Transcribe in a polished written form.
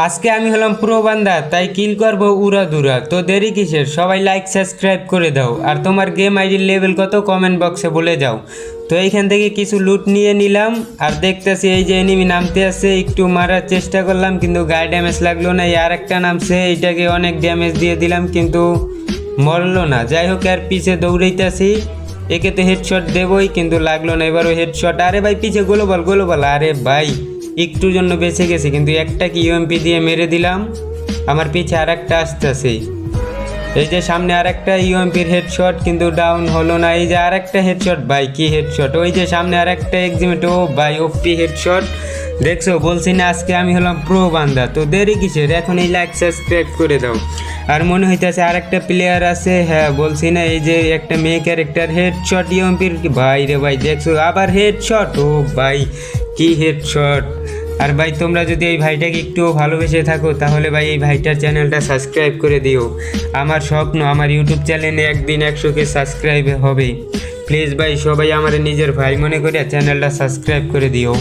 আজকে আমি হলাম প্রো বান্দা, তাই কিল করবো উড়াধুরা। তো দেরি কিসের, সবাই লাইক সাবস্ক্রাইব করে দাও। আর তোমার গেম আইডির লেভেল কত কমেন্ট বক্সে বলে যাও। তো এইখান থেকে কিছু লুট নিয়ে নিলাম, আর দেখতেছি এই যে এনিমি নামতে আছে, একটু মারার চেষ্টা করলাম কিন্তু গায়ে ড্যামেজ লাগলো না। আর একটা নামছে, এইটাকে অনেক ড্যামেজ দিয়ে দিলাম কিন্তু মরলো না। যাই হোক, আর পিছে দৌড়াইতেছি, একে তো হেডশট দেবই কিন্তু লাগলো না। এবারও হেডশট। আরে ভাই পিছে গোলোবল। আরে ভাই একটুর জন্য বেঁচে গেছে কিন্তু একটা কি ইউএমপি দিয়ে মেরে দিলাম। আমার পিছে আর একটা আসতেছে, এই যে সামনে আর একটা ইউএমপির হেডশট কিন্তু ডাউন হলো না। এই যে আর একটা হেডশট, ভাই কি হেডশট। ওই যে সামনে আর একটা এক্সিমেট, ও ভাই ওপি হেডশট। দেখছো, বলছি না আজকে আমি হলাম প্রো বান্দা। তো দেরি কিসের, এখন এই লাইক সাবস্ক্রাইব করে দাও। আর মনে হইতেছে আর একটা প্লেয়ার আছে, হ্যাঁ বলছি না, এই যে একটা মেয়ে ক্যারেক্টার হেডশট ইউএমপির। ভাই রে ভাই দেখছো আবার হেডশট, ও ভাই কি হেডশট। আর ভাই তোমরা যদি এই ভাইটাকে একটু ভালোবেসে থাকো তাহলে ভাই এই ভাইটার চ্যানেলটা সাবস্ক্রাইব করে দিও। আমার স্বপ্ন আমার ইউটিউব চ্যানেলে একদিন 100K সাবস্ক্রাইব হবে। প্লিজ ভাই সবাই আমার নিজের ভাই মনে করে চ্যানেলটা সাবস্ক্রাইব করে দিও।